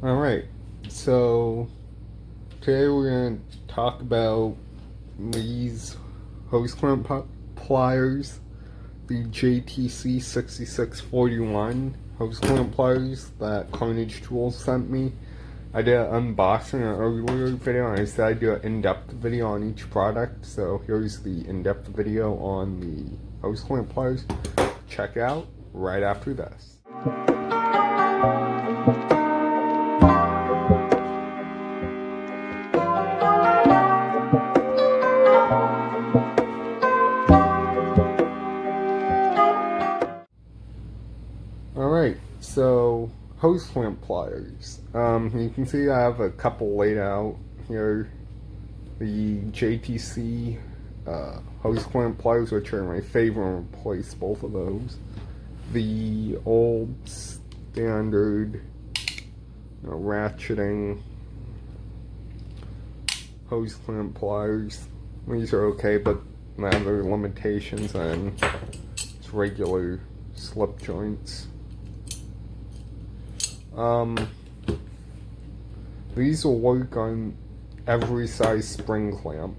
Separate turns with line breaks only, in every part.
Alright, so today we're going to talk about these hose clamp pliers, the JTC 6641 hose clamp pliers that Carnage Tools sent me. I did an unboxing in an earlier video and I said I'd do an in-depth video on each product, so here's the in-depth video on the hose clamp pliers. Check out right after this. Alright, so hose clamp pliers. You can see I have a couple laid out here. The JTC hose clamp pliers, which are my favorite, and replace both of those. The old standard ratcheting hose clamp pliers. These are okay, but they have their limitations, and it's regular slip joints. These will work on every size spring clamp.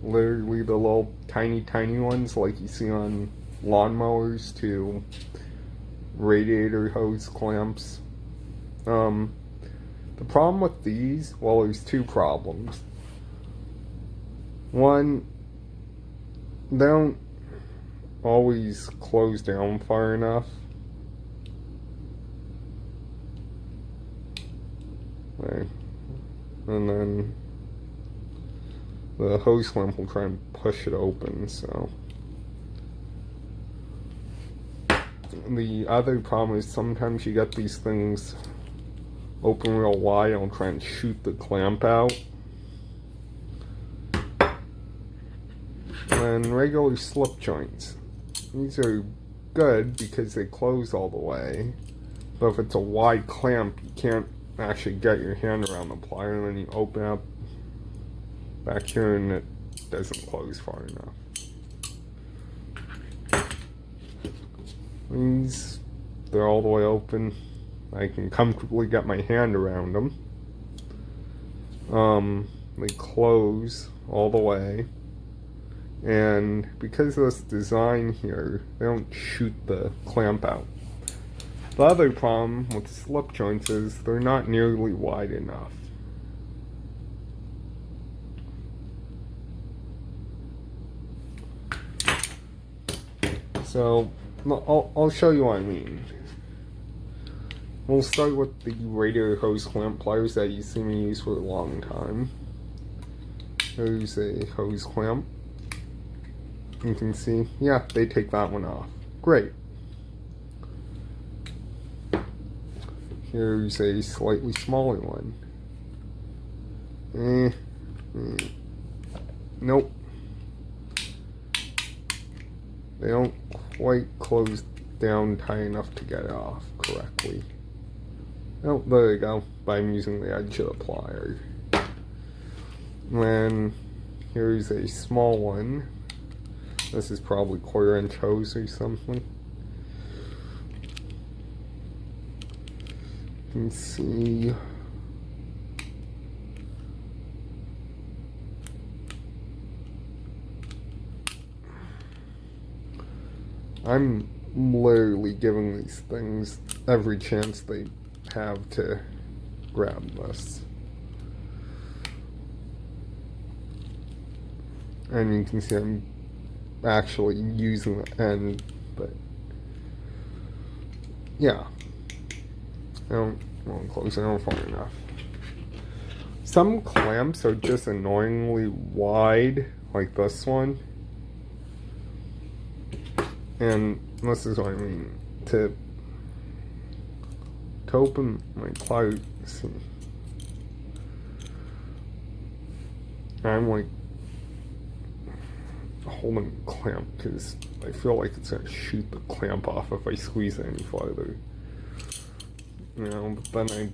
Literally the little tiny ones like you see on lawnmowers to radiator hose clamps. The problem with these, well, there's two problems. One, they don't always close down far enough. Okay. And then the hose clamp will try and push it open, so. The other problem is sometimes you get these things open real wide and it'll try and shoot the clamp out. And regular slip joints. These are good because they close all the way, but if it's a wide clamp, you can't actually get your hand around the plier, and then you open up back here and it doesn't close far enough. These, they're all the way open. I can comfortably get my hand around them. They close all the way, and because of this design here, they don't shoot the clamp out. The other problem with slip joints is they're not nearly wide enough. So, I'll show you what I mean. We'll start with the radiator hose clamp pliers that you've seen me use for a long time. There's a hose clamp. You can see, yeah, they take that one off. Great. Here's a slightly smaller one. Nope. They don't quite close down tight enough to get it off correctly. Oh, there you go. But I'm using the edge of the plier. And here's a small one. This is probably 1/4 inch hose or something. You can see I'm literally giving these things every chance they have to grab this. And you can see I'm actually using the end, but yeah. I don't want to close it down far enough. Some clamps are just annoyingly wide, like this one. And this is what I mean. To open my plier, see, I'm like holding the clamp because I feel like it's gonna shoot the clamp off if I squeeze it any farther. You know, but then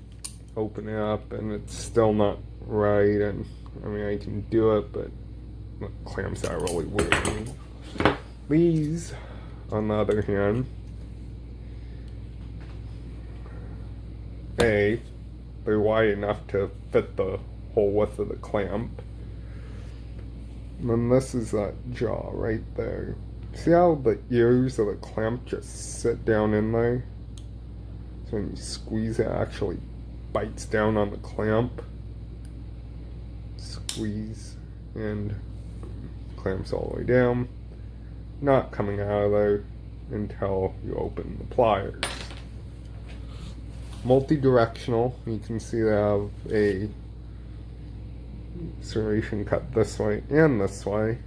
I open it up and it's still not right, and I mean I can do it, but the clamps are really weird. These, on the other hand, they're wide enough to fit the whole width of the clamp. And then this is that jaw right there. See how the ears of the clamp just sit down in there? So when you squeeze it actually bites down on the clamp. Squeeze and clamps all the way down. Not coming out of there until you open the pliers. Multi-directional. You can see they have a serration cut this way and this way.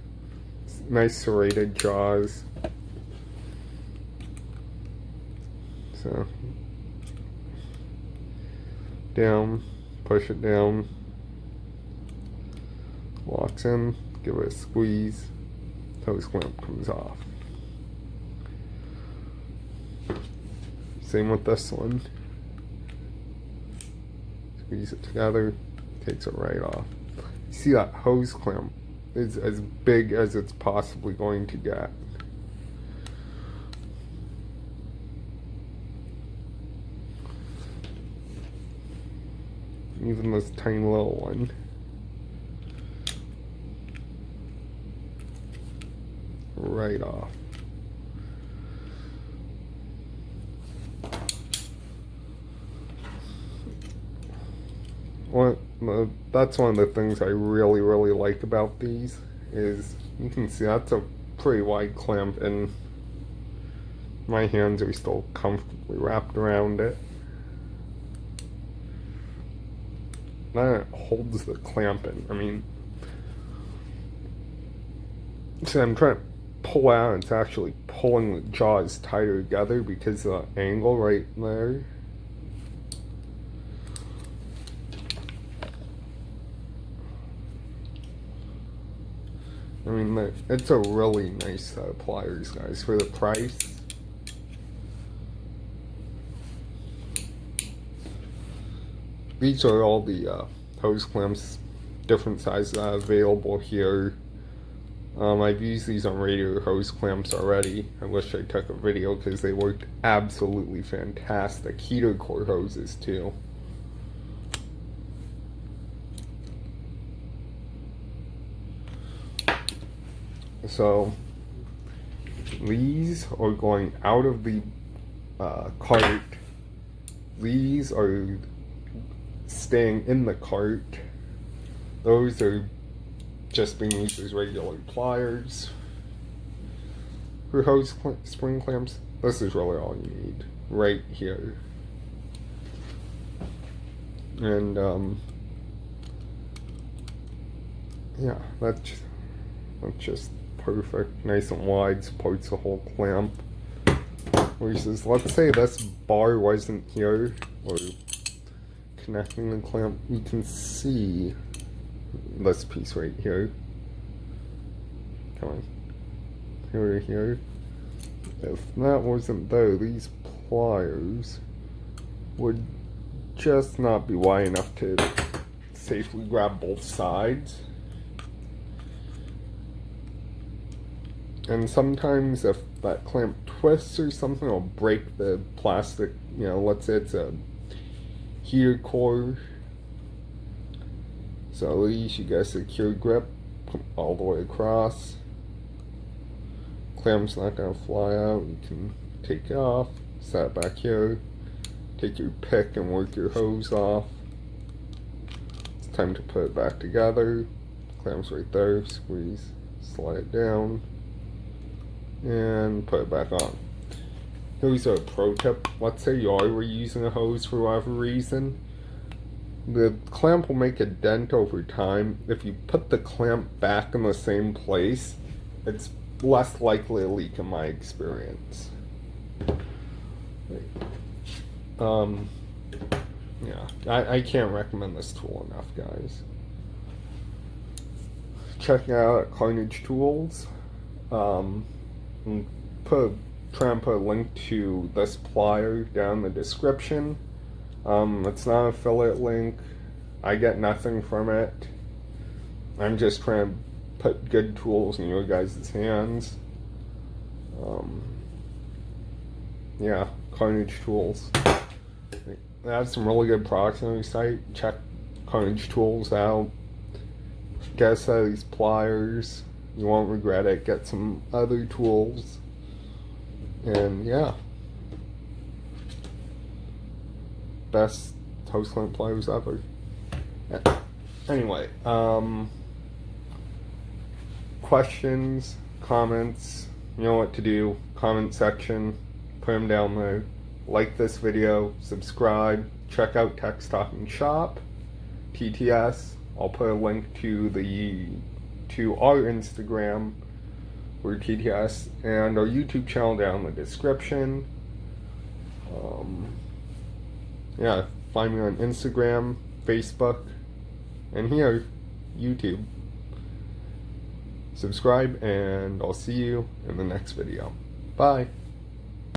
Nice serrated jaws. So down, push it down, locks in, give it a squeeze, hose clamp comes off. Same with this one. Squeeze it together, takes it right off. You see that hose clamp is as big as it's possibly going to get. Even this tiny little one. Right off. That's one of the things I really like about these is you can see that's a pretty wide clamp and my hands are still comfortably wrapped around it. Then it holds the clamp in. I mean, see, I'm trying to pull out, it's actually pulling the jaws tighter together because of the angle right there. I mean, it's a really nice set of pliers, guys, for the price. These are all the hose clamps, different sizes available here. I've used these on radiator hose clamps already. I wish I took a video because they worked absolutely fantastic. Heater core hoses too. So these are going out of the cart. These are staying in the cart. Those are just being used as regular pliers. For hose spring clamps, this is really all you need right here. And yeah, that's just perfect, nice and wide, supports the whole clamp. Versus, let's say this bar wasn't here, or connecting the clamp, you can see this piece right here. Come on, here to here. If that wasn't there, these pliers would just not be wide enough to safely grab both sides. And sometimes if that clamp twists or something, it'll break the plastic, you know, let's say it's a heater core. So at least you get a secure grip all the way across. Clamp's not going to fly out. You can take it off, set it back here, take your pick and work your hose off. It's time to put it back together. Clamp's right there, squeeze, slide it down, and put it back on. Here's a pro tip. Let's say you are reusing a hose for whatever reason. The clamp will make a dent over time. If you put the clamp back in the same place, it's less likely to leak in my experience. Yeah, I can't recommend this tool enough, guys. Check it out at Carnage Tools. Try and put a link to this plier down in the description. It's not an affiliate link. I get nothing from it. I'm just trying to put good tools in your guys' hands. Yeah, Carnage Tools. they have some really good products on their site. Check Carnage Tools out. Get a set of these pliers. You won't regret it. Get some other tools. And yeah. Best house clamp pliers ever. Anyway, questions, comments, you know what to do. Comment section, put them down there. Like this video, subscribe, check out Text Talking Shop, TTS. I'll put a link to our Instagram, or TTS, and our YouTube channel down in the description. Yeah, find me on Instagram, Facebook, and here, YouTube. Subscribe, and I'll see you in the next video. Bye.